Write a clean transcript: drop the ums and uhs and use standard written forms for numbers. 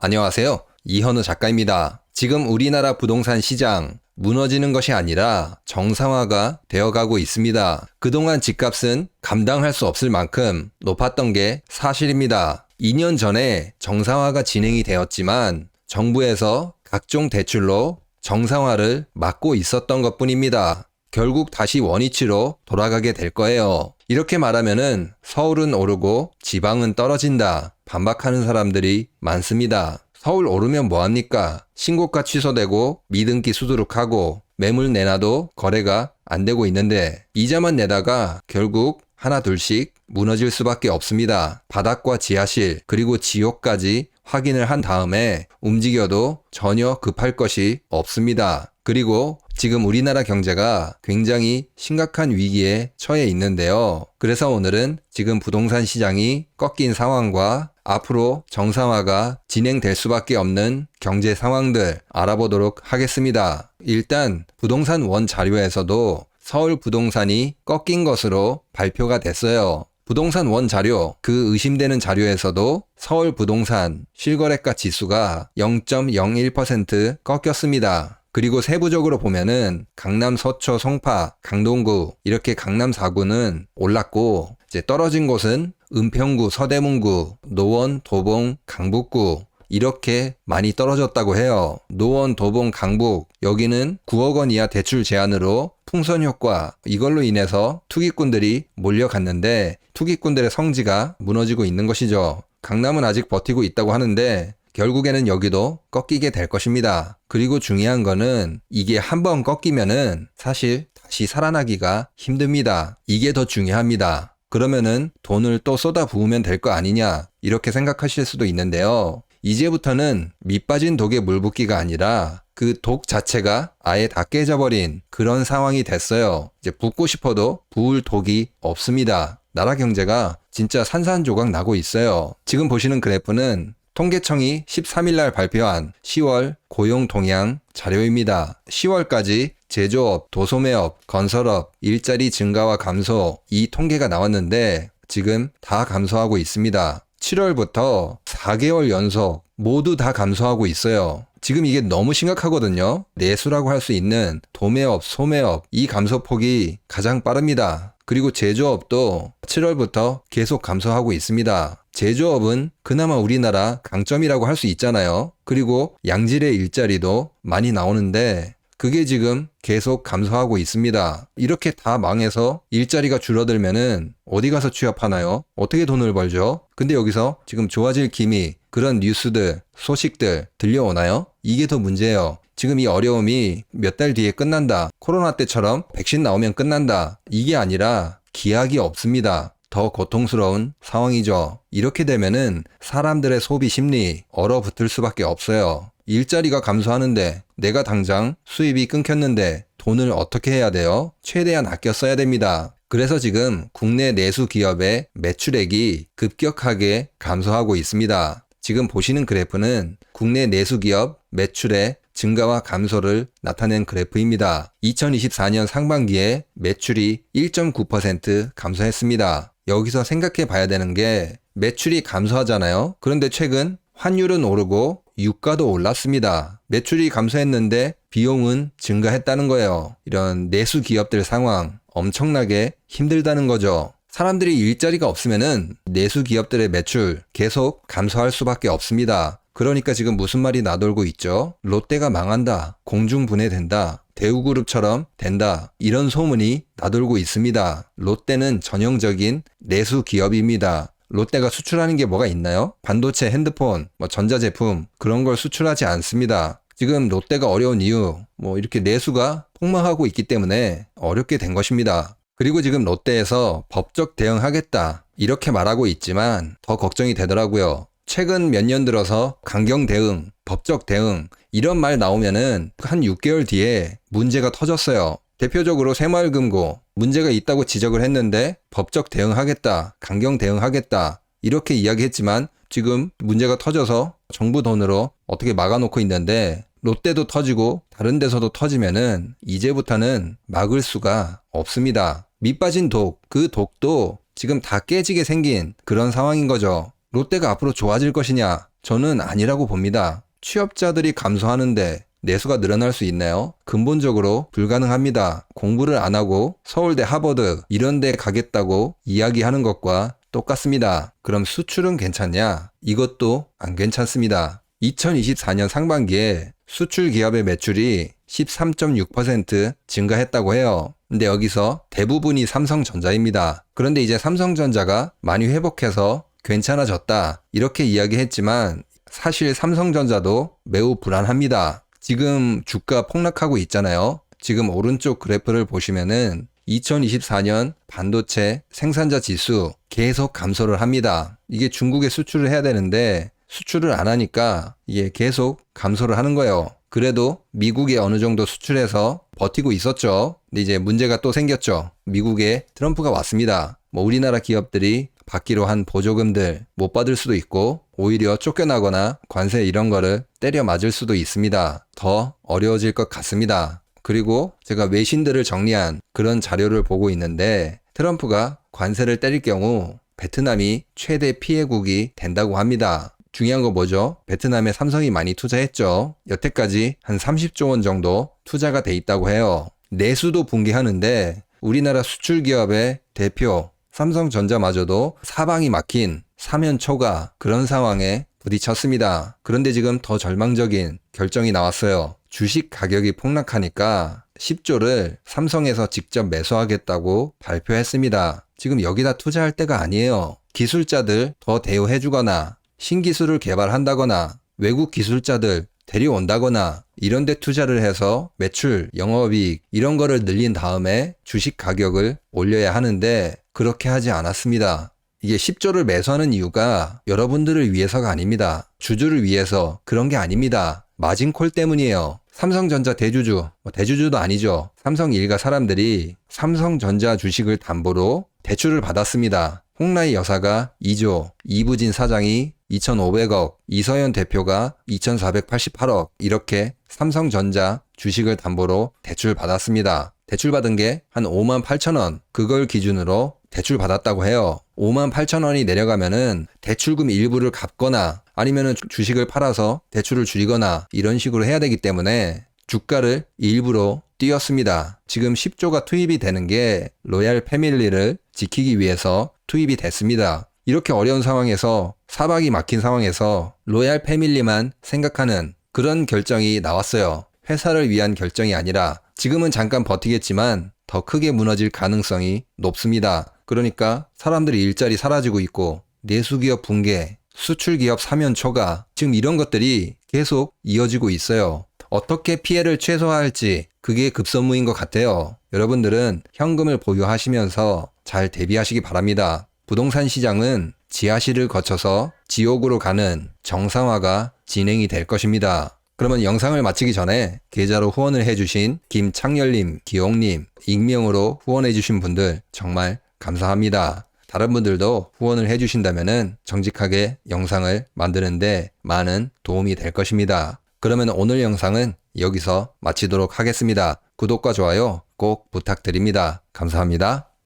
안녕하세요. 이현우 작가입니다. 지금 우리나라 부동산 시장 무너지는 것이 아니라 정상화가 되어가고 있습니다. 그동안 집값은 감당할 수 없을 만큼 높았던 게 사실입니다. 2년 전에 정상화가 진행이 되었지만 정부에서 각종 대출로 정상화를 막고 있었던 것뿐입니다. 결국 다시 원위치로 돌아가게 될 거예요. 이렇게 말하면은 서울은 오르고 지방은 떨어진다 반박하는 사람들이 많습니다. 서울 오르면 뭐합니까? 신고가 취소되고 미등기 수두룩하고 매물 내놔도 거래가 안 되고 있는데 이자만 내다가 결국 하나 둘씩 무너질 수밖에 없습니다. 바닥과 지하실 그리고 지옥까지 확인을 한 다음에 움직여도 전혀 급할 것이 없습니다. 그리고 지금 우리나라 경제가 굉장히 심각한 위기에 처해 있는데요. 그래서 오늘은 지금 부동산 시장이 꺾인 상황과 앞으로 정상화가 진행될 수밖에 없는 경제 상황들 알아보도록 하겠습니다. 일단 부동산 원 자료에서도 서울 부동산이 꺾인 것으로 발표가 됐어요. 부동산 원 자료, 그 의심되는 자료에서도 서울 부동산 실거래가 지수가 0.01% 꺾였습니다. 그리고 세부적으로 보면은 강남 서초 송파 강동구 이렇게 강남 4구는 올랐고 이제 떨어진 곳은 은평구 서대문구 노원 도봉 강북구 이렇게 많이 떨어졌다고 해요. 노원 도봉 강북 여기는 9억 원 이하 대출 제한으로 풍선 효과 이걸로 인해서 투기꾼들이 몰려갔는데 투기꾼들의 성지가 무너지고 있는 것이죠. 강남은 아직 버티고 있다고 하는데 결국에는 여기도 꺾이게 될 것입니다. 그리고 중요한 거는 이게 한번 꺾이면은 사실 다시 살아나기가 힘듭니다. 이게 더 중요합니다. 그러면은 돈을 또 쏟아 부으면 될 거 아니냐 이렇게 생각하실 수도 있는데요. 이제부터는 밑 빠진 독에 물 붓기가 아니라 그 독 자체가 아예 다 깨져버린 그런 상황이 됐어요. 이제 붓고 싶어도 부을 독이 없습니다. 나라 경제가 진짜 산산조각 나고 있어요. 지금 보시는 그래프는 통계청이 13일 날 발표한 10월 고용 동향 자료입니다. 10월까지 제조업, 도소매업, 건설업, 일자리 증가와 감소 이 통계가 나왔는데 지금 다 감소하고 있습니다. 7월부터 4개월 연속 모두 다 감소하고 있어요. 지금 이게 너무 심각하거든요. 내수라고 할 수 있는 도매업, 소매업 이 감소폭이 가장 빠릅니다. 그리고 제조업도 7월부터 계속 감소하고 있습니다. 제조업은 그나마 우리나라 강점이라고 할 수 있잖아요. 그리고 양질의 일자리도 많이 나오는데 그게 지금 계속 감소하고 있습니다. 이렇게 다 망해서 일자리가 줄어들면은 어디 가서 취업하나요? 어떻게 돈을 벌죠? 근데 여기서 지금 좋아질 기미, 그런 뉴스들, 소식들 들려오나요? 이게 더 문제예요. 지금 이 어려움이 몇 달 뒤에 끝난다. 코로나 때처럼 백신 나오면 끝난다. 이게 아니라 기약이 없습니다. 더 고통스러운 상황이죠. 이렇게 되면은 사람들의 소비 심리 얼어붙을 수밖에 없어요. 일자리가 감소하는데 내가 당장 수입이 끊겼는데 돈을 어떻게 해야 돼요? 최대한 아껴 써야 됩니다. 그래서 지금 국내 내수 기업의 매출액이 급격하게 감소하고 있습니다. 지금 보시는 그래프는 국내 내수 기업 매출의 증가와 감소를 나타낸 그래프입니다. 2024년 상반기에 매출이 1.9% 감소했습니다. 여기서 생각해 봐야 되는 게 매출이 감소하잖아요. 그런데 최근 환율은 오르고 유가도 올랐습니다. 매출이 감소했는데 비용은 증가했다는 거예요. 이런 내수 기업들 상황 엄청나게 힘들다는 거죠. 사람들이 일자리가 없으면은 내수 기업들의 매출 계속 감소할 수밖에 없습니다. 그러니까 지금 무슨 말이 나돌고 있죠? 롯데가 망한다. 공중분해된다. 대우그룹처럼 된다. 이런 소문이 나돌고 있습니다. 롯데는 전형적인 내수 기업입니다. 롯데가 수출하는 게 뭐가 있나요? 반도체, 핸드폰, 전자제품 그런 걸 수출하지 않습니다. 지금 롯데가 어려운 이유 이렇게 내수가 폭망하고 있기 때문에 어렵게 된 것입니다. 그리고 지금 롯데에서 법적 대응하겠다 이렇게 말하고 있지만 더 걱정이 되더라고요. 최근 몇 년 들어서 강경 대응, 법적 대응 이런 말 나오면은 한 6개월 뒤에 문제가 터졌어요. 대표적으로 새마을금고 문제가 있다고 지적을 했는데 법적 대응하겠다, 강경 대응하겠다 이렇게 이야기했지만 지금 문제가 터져서 정부 돈으로 어떻게 막아놓고 있는데 롯데도 터지고 다른 데서도 터지면은 이제부터는 막을 수가 없습니다. 밑 빠진 독, 그 독도 지금 다 깨지게 생긴 그런 상황인 거죠. 롯데가 앞으로 좋아질 것이냐? 저는 아니라고 봅니다. 취업자들이 감소하는데 내수가 늘어날 수 있나요? 근본적으로 불가능합니다. 공부를 안 하고 서울대, 하버드 이런 데 가겠다고 이야기하는 것과 똑같습니다. 그럼 수출은 괜찮냐? 이것도 안 괜찮습니다. 2024년 상반기에 수출 기업의 매출이 13.6% 증가했다고 해요. 근데 여기서 대부분이 삼성전자입니다. 그런데 이제 삼성전자가 많이 회복해서 괜찮아졌다 이렇게 이야기했지만 사실 삼성전자도 매우 불안합니다. 지금 주가 폭락하고 있잖아요. 지금 오른쪽 그래프를 보시면은 2024년 반도체 생산자 지수 계속 감소를 합니다. 이게 중국에 수출을 해야 되는데 수출을 안 하니까 이게 계속 감소를 하는 거예요. 그래도 미국에 어느 정도 수출해서 버티고 있었죠. 근데 이제 문제가 또 생겼죠. 미국에 트럼프가 왔습니다. 우리나라 기업들이 받기로 한 보조금들 못 받을 수도 있고 오히려 쫓겨나거나 관세 이런 거를 때려 맞을 수도 있습니다. 더 어려워질 것 같습니다. 그리고 제가 외신들을 정리한 그런 자료를 보고 있는데 트럼프가 관세를 때릴 경우 베트남이 최대 피해국이 된다고 합니다. 중요한 거 뭐죠? 베트남에 삼성이 많이 투자했죠. 여태까지 한 30조 원 정도 투자가 돼 있다고 해요. 내수도 붕괴하는데 우리나라 수출기업의 대표 삼성전자마저도 사방이 막힌 사면초가 그런 상황에 부딪혔습니다. 그런데 지금 더 절망적인 결정이 나왔어요. 주식 가격이 폭락하니까 10조를 삼성에서 직접 매수하겠다고 발표했습니다. 지금 여기다 투자할 때가 아니에요. 기술자들 더 대우해주거나 신기술을 개발한다거나 외국 기술자들 데려온다거나 이런 데 투자를 해서 매출, 영업이익 이런 거를 늘린 다음에 주식 가격을 올려야 하는데 그렇게 하지 않았습니다. 이게 10조를 매수하는 이유가 여러분들을 위해서가 아닙니다. 주주를 위해서 그런 게 아닙니다. 마진콜 때문이에요. 삼성전자 대주주, 대주주도 아니죠. 삼성 일가 사람들이 삼성전자 주식을 담보로 대출을 받았습니다. 홍라희 여사가 2조, 이부진 사장이 2,500억, 이서연 대표가 2,488억 이렇게 삼성전자 주식을 담보로 대출 받았습니다. 대출 받은 게 한 5만 8천 원 그걸 기준으로 대출 받았다고 해요. 5만 8천 원이 내려가면은 대출금 일부를 갚거나 아니면은 주식을 팔아서 대출을 줄이거나 이런 식으로 해야 되기 때문에 주가를 일부러 띄웠습니다. 지금 10조가 투입이 되는 게 로얄 패밀리를 지키기 위해서 투입이 됐습니다. 이렇게 어려운 상황에서 사박이 막힌 상황에서 로얄 패밀리만 생각하는 그런 결정이 나왔어요. 회사를 위한 결정이 아니라 지금은 잠깐 버티겠지만 더 크게 무너질 가능성이 높습니다. 그러니까 사람들이 일자리 사라지고 있고 내수기업 붕괴, 수출기업 사면 초과 지금 이런 것들이 계속 이어지고 있어요. 어떻게 피해를 최소화할지 그게 급선무인 것 같아요. 여러분들은 현금을 보유하시면서 잘 대비하시기 바랍니다. 부동산 시장은 지하실을 거쳐서 지옥으로 가는 정상화가 진행이 될 것입니다. 그러면 영상을 마치기 전에 계좌로 후원을 해주신 김창열님, 기용님, 익명으로 후원해주신 분들 정말 감사합니다. 다른 분들도 후원을 해주신다면 정직하게 영상을 만드는데 많은 도움이 될 것입니다. 그러면 오늘 영상은 여기서 마치도록 하겠습니다. 구독과 좋아요 꼭 부탁드립니다. 감사합니다.